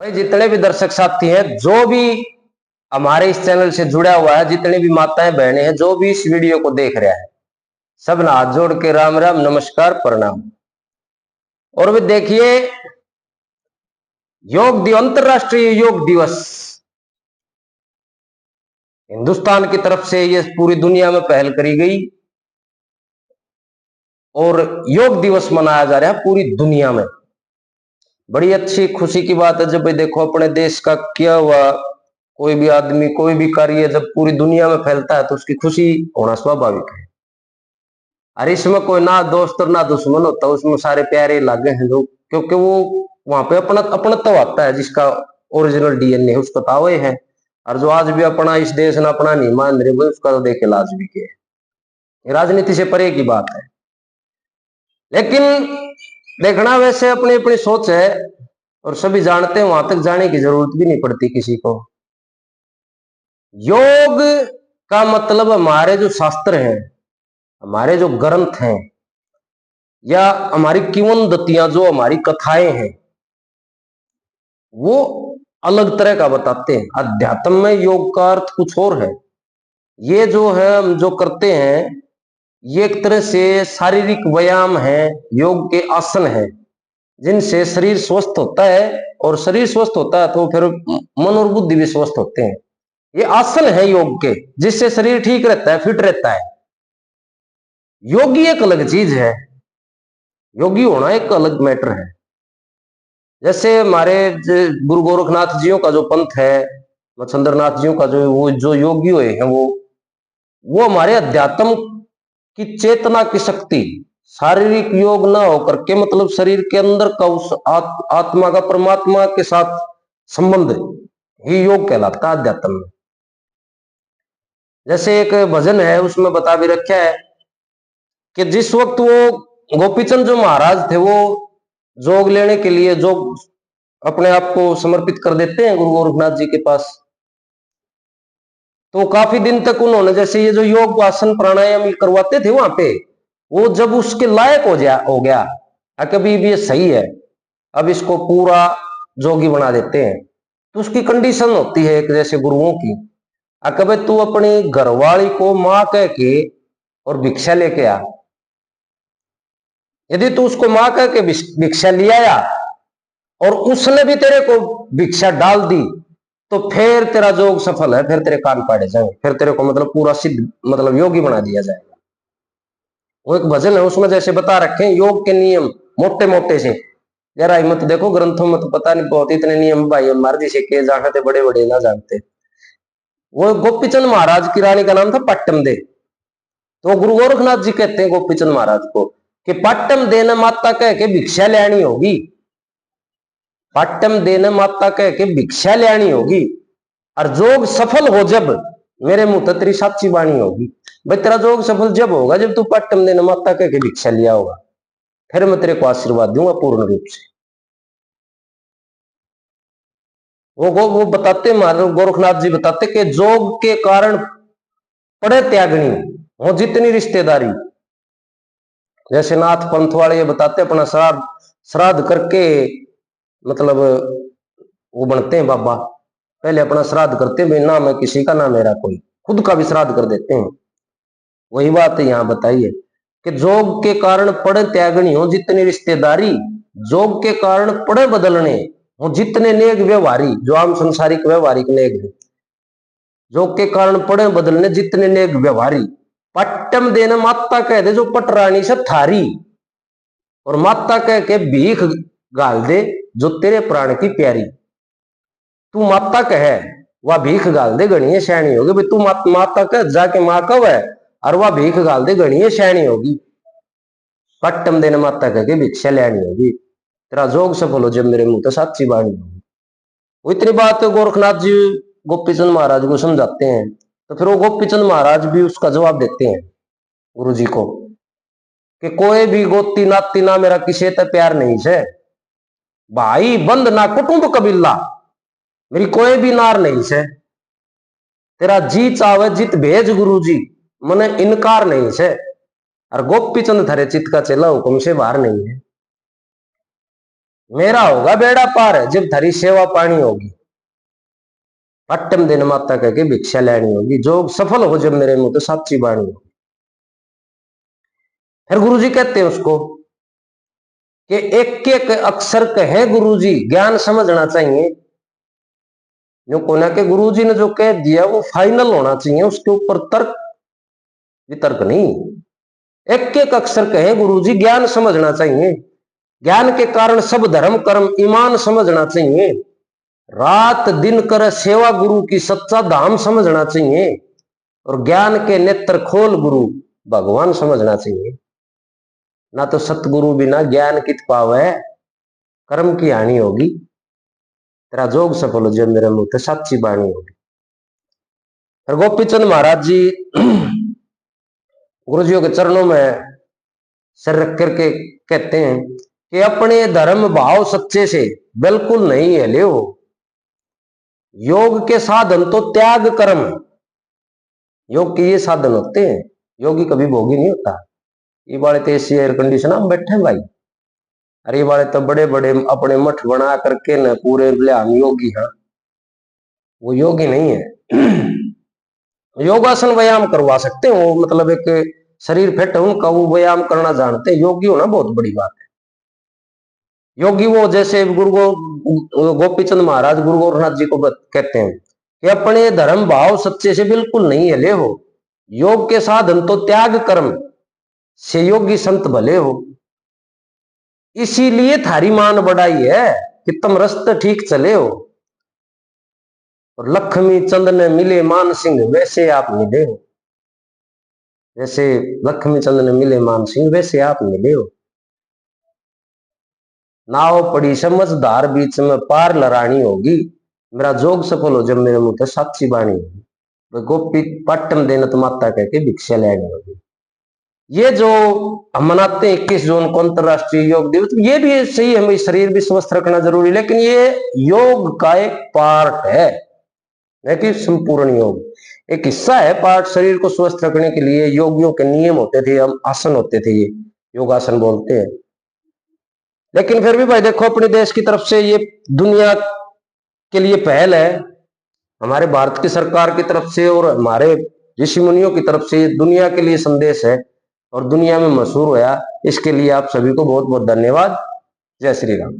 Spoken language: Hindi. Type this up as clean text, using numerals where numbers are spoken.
भाई जितने भी दर्शक साथी हैं, जो भी हमारे इस चैनल से जुड़ा हुआ है, जितने भी माताएं बहनें हैं, जो भी इस वीडियो को देख रहा है, सब ना हाथ जोड़ के राम राम नमस्कार प्रणाम। और भी देखिए, अंतरराष्ट्रीय योग दिवस हिंदुस्तान की तरफ से ये पूरी दुनिया में पहल करी गई और योग दिवस मनाया जा रहा है पूरी दुनिया में। बड़ी अच्छी खुशी की बात है जब भाई देखो अपने देश का किया हुआ कोई भी आदमी कोई भी कार्य जब पूरी दुनिया में फैलता है तो उसकी खुशी होना स्वाभाविक है। अरे इसमें कोई ना दोस्त और ना दुश्मन होता, उसमें सारे प्यारे लागे हैं लोग, क्योंकि वो वहां पे अपना अपनत्व आता है, जिसका ओरिजिनल डीएनए है उसका तावे है। और जो आज भी अपना इस देश ने अपना नहीं मान रहे भाई, उसका तो देखे लाज भी के राजनीति से परे की बात है। लेकिन देखना वैसे अपनी अपनी सोच है और सभी जानते हैं, वहां तक जाने की जरूरत भी नहीं पड़ती किसी को। योग का मतलब हमारे जो शास्त्र हैं, हमारे जो ग्रंथ हैं या हमारी किंवदंतियां जो हमारी कथाएं हैं, वो अलग तरह का बताते हैं। अध्यात्म में योग का अर्थ कुछ और है। ये जो है हम जो करते हैं, ये एक तरह से शारीरिक व्यायाम है, योग के आसन है, जिनसे शरीर स्वस्थ होता है। और शरीर स्वस्थ होता है तो फिर मन और बुद्धि भी स्वस्थ होते हैं। ये आसन है योग के, जिससे शरीर ठीक रहता है, फिट रहता है। योगी एक अलग चीज है, योगी होना एक अलग मैटर है। जैसे हमारे गुरु गोरखनाथ जियों का जो पंथ है, मच्छंद्रनाथ जियों का जो वो जो योगी हुए हैं, वो हमारे अध्यात्म की चेतना की शक्ति, शारीरिक योग ना होकर के मतलब शरीर के अंदर का उस आत्मा का परमात्मा के साथ संबंध ही योग कहलाता है अध्यात्म में। जैसे एक भजन है उसमें बता भी रखा है कि जिस वक्त वो गोपीचंद जो महाराज थे, वो जोग लेने के लिए जो अपने आप को समर्पित कर देते हैं गुरु गोरखनाथ जी के पास, तो काफी दिन तक उन्होंने जैसे ये जो योग आसन प्राणायाम करवाते थे वहां पे, वो जब उसके लायक हो गया कभी भी ये सही है, अब इसको पूरा जोगी बना देते हैं, तो उसकी कंडीशन होती है एक जैसे गुरुओं की, कभी तू अपनी घरवाली को मां कह के और भिक्षा लेके आ। यदि तू उसको मां कह के भिक्षा ले आया और उसने भी तेरे को भिक्षा डाल दी, तो फिर तेरा जोग सफल है, फिर तेरे कान पाड़े जाएंगे, फिर तेरे को मतलब पूरा सिद्ध मतलब योगी बना दिया जाएगा। वो एक भजन है उसमें जैसे बता रखे हैं योग के नियम मोटे मोटे से। जरा हिम्मत देखो, ग्रंथों में तो पता नहीं बहुत इतने नियम भाई हमारे जिसे के जानते बड़े बड़े ना जानते। वो गोपीचंद महाराज की रानी का नाम था पट्टम दे। तो गुरु गोरखनाथ जी कहते हैं गोपीचंद महाराज को कि पट्टम देने माता कह के भिक्षा लेनी होगी, पट्टम देने माता कह के भिक्षा लेनी होगी, और जोग सफल हो जब मेरे मुंह तो तेरी साची बाणी होगी। भाई तेरा जोग सफल जब होगा जब तू पट्टम देने माता कह के भिक्षा लिया होगा, फिर मैं तेरे को आशीर्वाद दूंगा पूर्ण रूप से। वो बताते महाराज गोरखनाथ जी बताते कि जोग के कारण पड़े त्यागनी हो जितनी रिश्तेदारी। जैसे नाथ पंथ वाले ये बताते अपना श्राद्ध करके मतलब वो बनते हैं बाबा, पहले अपना श्राद्ध करते हैं, ना मैं किसी का ना मेरा कोई, खुद का भी श्राद्ध कर देते हैं। वही बात यहाँ बताइए कि जोग के कारण पड़े त्यागनी हो जितनी रिश्तेदारी, जोग के कारण पड़े बदलने हो जितने नेक व्यवहारी, जो आम संसारिक व्यवहारिक नेक है, जोग के कारण पड़े बदलने जितने नेक व्यवहारी। पट्टम देने माता कह दे जो पटरानी से थारी, और माता कह के भीख गाल दे जो तेरे प्राण की प्यारी। तू माता कहे वह भीख गाल दे गणिये शैणी होगी। भाई तू माता कह जाके माँ कब है और वह भीख गाल दे गणिये शैणी होगी। पट्टम देने माता कह के भिक्षा लेनी होगी, तेरा जोग सफल हो जब मेरे मुंह तो साची बाणी होगी। वो इतनी बात गोरखनाथ जी गोपीचंद महाराज को समझाते हैं, तो फिर वो गोपीचंद महाराज भी उसका जवाब देते हैं गुरु जी को कि कोई भी गोती नाती ना मेरा किसी तक प्यार नहीं से, भाई बंद ना कुटुंब कबीला मेरी कोई भी नार नहीं से, तेरा जी चावे जित भेज गुरु जी मने इनकार नहीं से, और गोपीचंद थारे चित का चेला हुक्म से बाहर नहीं है। मेरा होगा बेड़ा पार जब थारी सेवा पानी होगी, अट्टम दिन माता कह के भिक्षा लेनी होगी, जोग सफल हो जब मेरे मुंह तो साची बाणी होगी। फिर गुरु जी कहते हैं उसको कि एक एक अक्षर कहे गुरु जी ज्ञान समझना चाहिए। जो कोना के गुरु जी ने जो कह दिया वो फाइनल होना चाहिए, उसके ऊपर तर्क वितर्क नहीं। एक एक अक्षर कहे गुरु जी ज्ञान समझना चाहिए, ज्ञान के कारण सब धर्म कर्म ईमान समझना चाहिए, रात दिन कर सेवा गुरु की सच्चा धाम समझना चाहिए, और ज्ञान के नेत्र खोल गुरु भगवान समझना चाहिए। ना तो सतगुरु बिना ज्ञान कित पावे, कर्म की हानि होगी, तेरा जोग सफल हो जब मेरे मुंह से साची बाणी होगी। और गोपीचंद महाराज जी गुरुजियों के चरणों में सिर रख करके कहते हैं कि अपने धर्म भाव सच्चे से बिल्कुल नहीं है ले हो, योग के साधन तो त्याग कर्म, योग के ये साधन होते हैं, योगी कभी भोगी नहीं होता। ये वाले तो एसी एयर कंडीशन हम बैठे हैं भाई, अरे वाले तो बड़े बड़े अपने मठ बना करके न पूरे बोले हम योगी, हाँ वो योगी नहीं है। योगासन व्यायाम करवा सकते हैं वो, मतलब एक शरीर फिट है उनका, वो व्यायाम करना जानते हैं, योगी होना बहुत बड़ी बात है। योगी वो जैसे गोपीचंद महाराज गुरु गोरखनाथ जी को कहते हैं कि अपने धर्म भाव सच्चे से बिल्कुल नहीं है ले हो, योग के साधन तो त्याग कर्म से योगी संत भले हो, इसीलिए थारी मान बढ़ाई है कि तुम रस्त ठीक चले हो, और लक्ष्मी चंद ने मिले मान सिंह वैसे आप मिले हो, जैसे लक्ष्मी चंद ने मिले मान सिंह वैसे आप मिले हो। नाव पड़ी समझदार बीच में पार लड़ानी होगी, मेरा जोग सफल हो जब मेरे मुंह से साची बाणी होगी, गोपी पट्टम देनत माता कह के भिक्षा लेनी होगी। ये जो हम मनाते हैं 21 जून को अंतरराष्ट्रीय योग दिवस, ये भी सही है, हमें शरीर भी स्वस्थ रखना जरूरी, लेकिन ये योग का एक पार्ट है, नहीं कि संपूर्ण योग एक हिस्सा है। पार्ट शरीर को स्वस्थ रखने के लिए योगियों के नियम होते थे, हम आसन होते थे, ये योगासन बोलते हैं। लेकिन फिर भी भाई देखो अपने देश की तरफ से ये दुनिया के लिए पहल है, हमारे भारत की सरकार की तरफ से और हमारे ऋषि मुनियों की तरफ से दुनिया के लिए संदेश है और दुनिया में मशहूर होया, इसके लिए आप सभी को बहुत बहुत धन्यवाद। जय श्री राम।